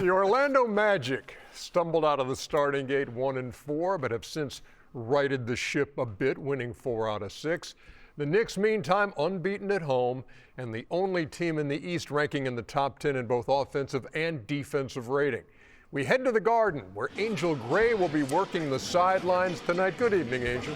The Orlando Magic stumbled out of the starting gate 1-4, but have since righted the ship a bit, winning 4 out of 6. The Knicks, meantime, unbeaten at home, and the only team in the East ranking in the top 10 in both offensive and defensive rating. We head to the Garden, where Angel Gray will be working the sidelines tonight. Good evening, Angel.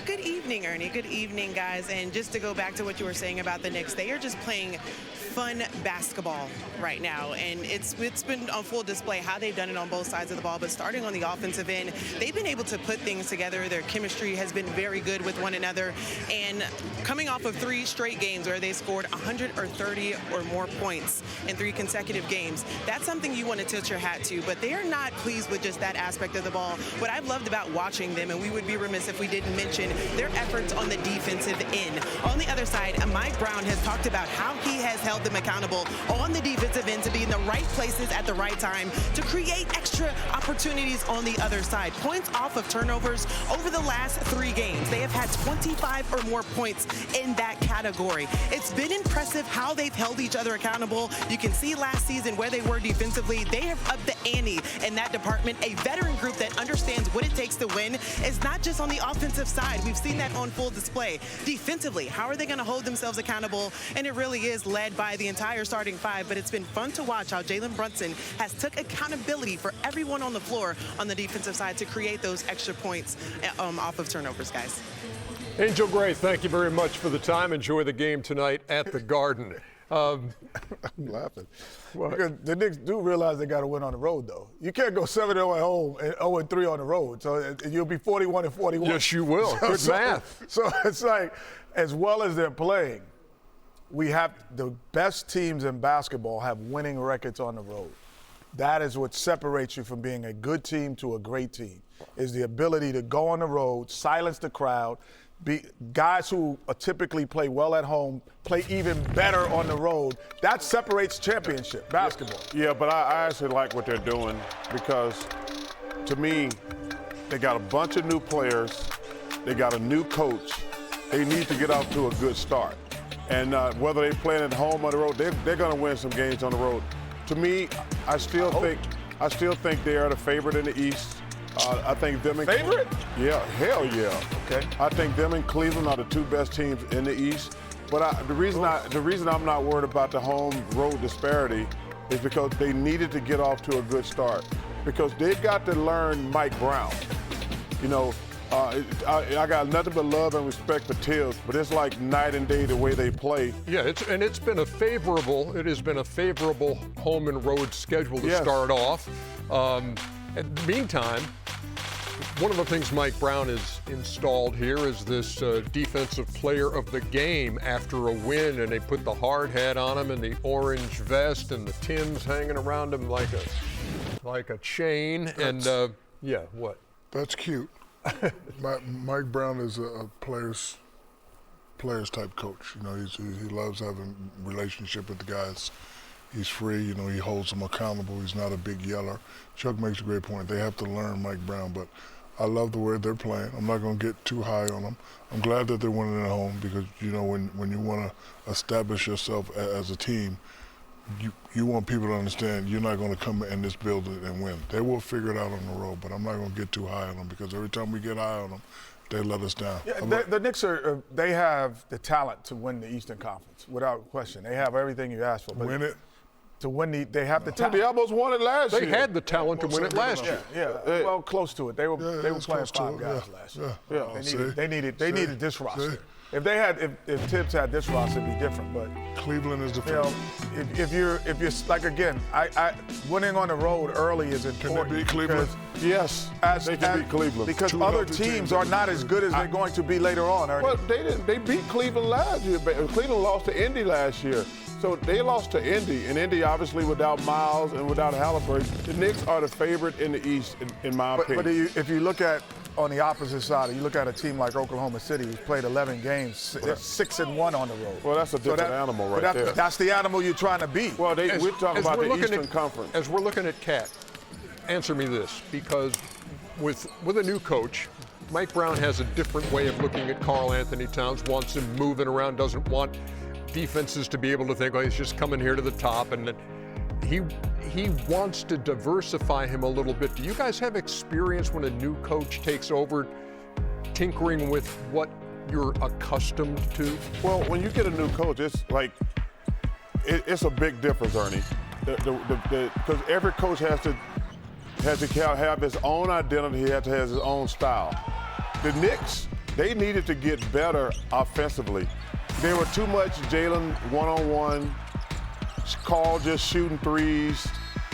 Good evening, Ernie. Good evening, guys. And just to go back to what you were saying about the Knicks, they are just playing fun basketball right now, and it's been on full display how they've done it on both sides of the ball. But starting on the offensive end, they've been able to put things together. Their chemistry has been very good with one another, and coming off of 3 straight games where they scored 130 or more points in 3 consecutive games, that's something you want to tilt your hat to. But they are not pleased with just that aspect of the ball. What I've loved about watching them, and we would be remiss if we didn't mention their efforts on the defensive end. On the other side, Mike Brown has talked about how he has held them accountable on the defensive end to be in the right places at the right time to create extra opportunities on the other side. Points off of turnovers over the last 3 games. They have had 25 or more points in that category. It's been impressive how they've held each other accountable. You can see last season where they were defensively. They have upped the ante in that department. A veteran group that understands what it takes to win is not just on the offensive side. We've seen that on full display. Defensively, how are they going to hold themselves accountable? And it really is led by the entire starting 5, but it's been fun to watch how Jalen Brunson has took accountability for everyone on the floor on the defensive side to create those extra points off of turnovers, guys. Angel Gray, thank you very much for the time. Enjoy the game tonight at the Garden. I'm laughing. Because the Knicks do realize they got to win on the road, though. You can't go 7-0 at home and 0-3 on the road. So you'll be 41-41. Yes, you will. Good math. So it's like, as well as they're playing, we have the best teams in basketball have winning records on the road. That is what separates you from being a good team to a great team, is the ability to go on the road, silence the crowd, guys who typically play well at home play even better on the road. That separates championship basketball. Yeah, but I actually like what they're doing because, to me, they got a bunch of new players. They got a new coach. They need to get off to a good start. And whether they're playing at home or the road, they're going to win some games on the road. To me, I still think they are the favorite in the East. I think them and favorite? Yeah, hell yeah. Okay. I think them and Cleveland are the 2 best teams in the East. But the reason I'm not worried about the home-road disparity is because they needed to get off to a good start. Because they've got to learn Mike Brown. You know, I got nothing but love and respect for Tibbs, but it's like night and day the way they play. Yeah, it has been a favorable home and road schedule to start off. In the meantime, one of the things Mike Brown has installed here is this defensive player of the game after a win, and they put the hard hat on him and the orange vest and the Timbs hanging around him like a chain. Yeah, what? That's cute. Mike Brown is a players type coach. You know, he loves having a relationship with the guys. He's free. You know, he holds them accountable. He's not a big yeller. Chuck makes a great point. They have to learn Mike Brown, but I love the way they're playing. I'm not going to get too high on them. I'm glad that they're winning at home because, you know, when you want to establish yourself as a team, you want people to understand you're not going to come in this building and win. They will figure it out on the road, but I'm not going to get too high on them because every time we get high on them, they let us down. Yeah, the Knicks they have the talent to win the Eastern Conference without question. They have everything you asked for. Win it? To win they have the talent. They almost won it last year. They had the talent to win it last year. Yeah, well, close to it. They were playing 5 guys last year. Yeah. They needed this roster. If Tibbs had this roster, it'd be different. But Cleveland is the favorite. If you're like again, winning on the road early is important. Can they beat Cleveland? Yes, they can beat Cleveland because other teams are not as good as they're going to be later on. Well, they didn't. They beat Cleveland last year. Cleveland lost to Indy last year. So they lost to Indy, and Indy obviously without Miles and without Halliburton. The Knicks are the favorite in the East, in my opinion. But if you look at on the opposite side, you look at a team like Oklahoma City, who's played 11 games. They're 6-1 on the road. Well, that's a different animal right there. That's the animal you're trying to beat. Well, we're talking about the Eastern Conference. As we're looking at Cat, answer me this, because with a new coach, Mike Brown has a different way of looking at Karl-Anthony Towns, wants him moving around, doesn't want defenses to be able to think, oh, he's just coming here to the top. And he wants to diversify him a little bit. Do you guys have experience when a new coach takes over, tinkering with what you're accustomed to? Well, when you get a new coach, it's like it's a big difference, Ernie, because every coach has to have his own identity. He has to have his own style. The Knicks, they needed to get better offensively. They were too much Jalen one-on-one, Karl just shooting threes.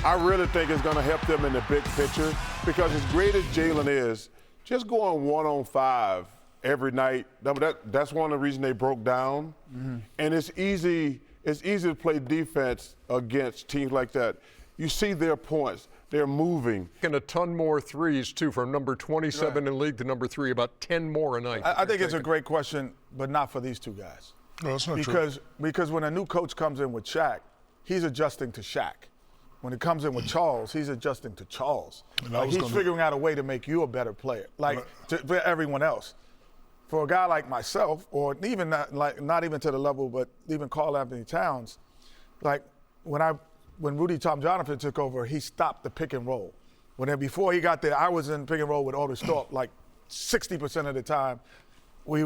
I really think it's going to help them in the big picture, because as great as Jalen is, just going 1-on-5 every night, that's one of the reasons they broke down. Mm-hmm. And it's easy to play defense against teams like that. You see their points. They're moving. And a ton more threes, too, from number 27 in the league to number 3, about 10 more a night. I think it's a great question, but not for these two guys. No, that's not true. Because when a new coach comes in with Shaq, he's adjusting to Shaq. When it comes in with Charles, he's adjusting to Charles. Like, he's figuring out a way to make you a better player, for everyone else. For a guy like myself, or even not even to the level, but even Karl-Anthony Towns, like when Rudy Tom Jonathan took over, he stopped the pick and roll. Before he got there, I was in pick and roll with Otis Thorpe like 60% of the time.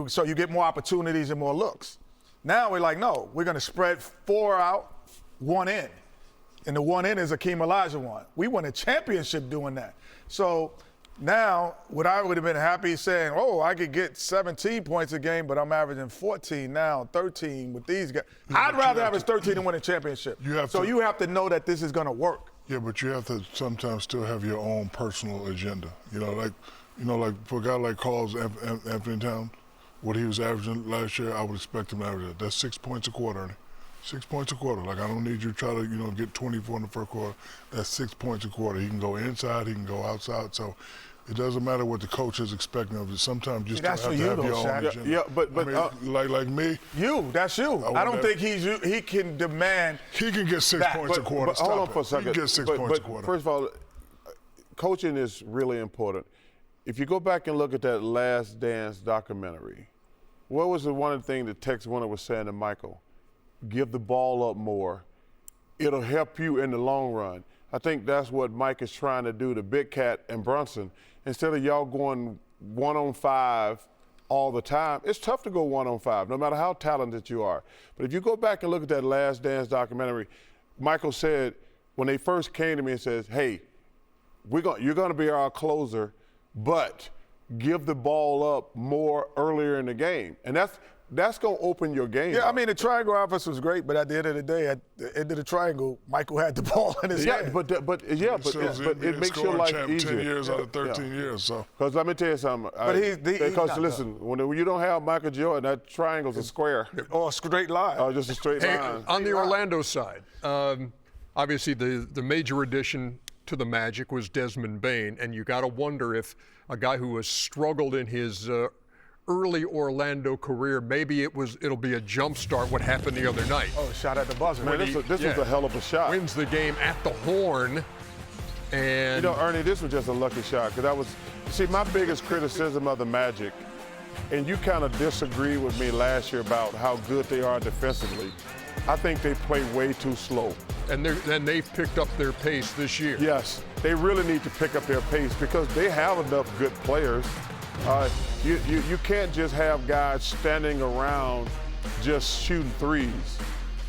So you get more opportunities and more looks. Now we're like, no, we're going to spread 4 out, 1 in. And the 1 in is Akeem Olajuwon. We won a championship doing that. So now, would I have been happy saying, oh, I could get 17 points a game, but I'm averaging 14 now, 13 with these guys. I'd rather average 13 and win a championship. You have to know that this is going to work. Yeah, but you have to sometimes still have your own personal agenda. Like for a guy like Karl-Anthony Towns, what he was averaging last year, I would expect him to average that. That's 6 points a quarter, Ernie. 6 points a quarter. Like, I don't need you to try to, get 24 in the first quarter. That's 6 points a quarter. He can go inside, he can go outside. So it doesn't matter what the coach is expecting of you. Sometimes you still have to have your own agenda. Yeah, but like me. That's you. I don't think he can demand. He can get 6 points a quarter. But hold on for a second. He can get 6 points a quarter. First of all, coaching is really important. If you go back and look at that Last Dance documentary, what was one of the things that Tex Winter was saying to Michael? Give the ball up more. It'll help you in the long run. I think that's what Mike is trying to do to Big Cat and Brunson. Instead of y'all going 1-on-5 all the time, it's tough to go 1-on-5, no matter how talented you are. But if you go back and look at that Last Dance documentary, Michael said, when they first came to me and says, hey, you're going to be our closer, but give the ball up more earlier in the game. And that's going to open your game. Yeah, I mean, the triangle offense was great, but at the end of the day, at the end of the triangle, Michael had the ball in his hand. But it makes your life easier. 10 years out of 13 years, so. Because let me tell you something. Because listen, when you don't have Michael Jordan, that triangle's a square. Or a straight line. Oh, just a straight line. On the Orlando side, obviously the major addition to the Magic was Desmond Bane, and you got to wonder if a guy who has struggled in his early Orlando career, maybe it'll be a jump start what happened the other night. Oh, shot at the buzzer. Man, this was a hell of a shot. Wins the game at the horn. And Ernie, this was just a lucky shot, because my biggest criticism of the Magic, and you kind of disagree with me last year about how good they are defensively. I think they play way too slow. And they've picked up their pace this year. Yes, they really need to pick up their pace, because they have enough good players. You can't just have guys standing around just shooting threes.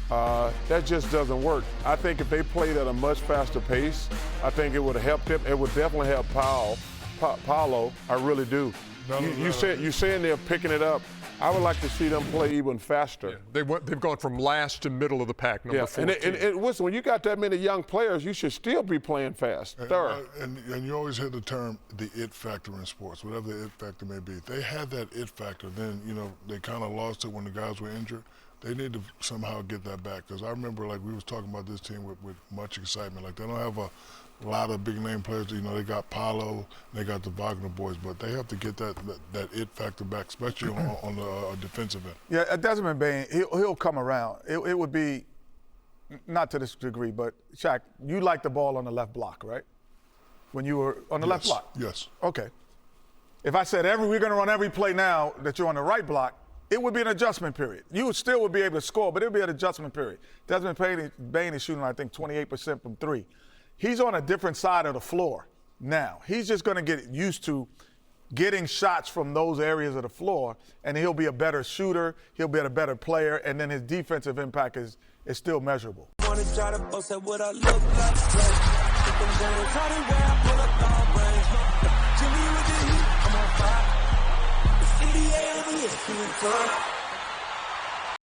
That just doesn't work. I think if they played at a much faster pace, I think it would have helped them. It would definitely help Paolo. I really do. You're saying they're picking it up. I would like to see them play even faster. Yeah, they've gone from last to middle of the pack, number 14. And listen, when you got that many young players, you should still be playing fast. And you always hear the term, the it factor in sports, whatever the it factor may be. They had that it factor, then, they kind of lost it when the guys were injured. They need to somehow get that back, because I remember, we was talking about this team with much excitement. They don't have a lot of big name players. They got Paolo, they got the Wagner boys, but they have to get that it factor back, especially on the defensive end. Yeah, Desmond Bane, he'll come around. It would be, not to this degree, but Shaq, you like the ball on the left block, right? When you were on the left block? Yes. Okay. If I said we're going to run every play now that you're on the right block, it would be an adjustment period. You would still be able to score, but it would be an adjustment period. Desmond Bane is shooting, I think, 28% from three. He's on a different side of the floor now. He's just going to get used to getting shots from those areas of the floor, and he'll be a better shooter, he'll be a better player, and then his defensive impact is still measurable. Wanna try to boast at what I look like. Keep them going, try to wear, I pull up long range. Jimmy with the heat, I'm on fire. It's NBA over here, feeling fun.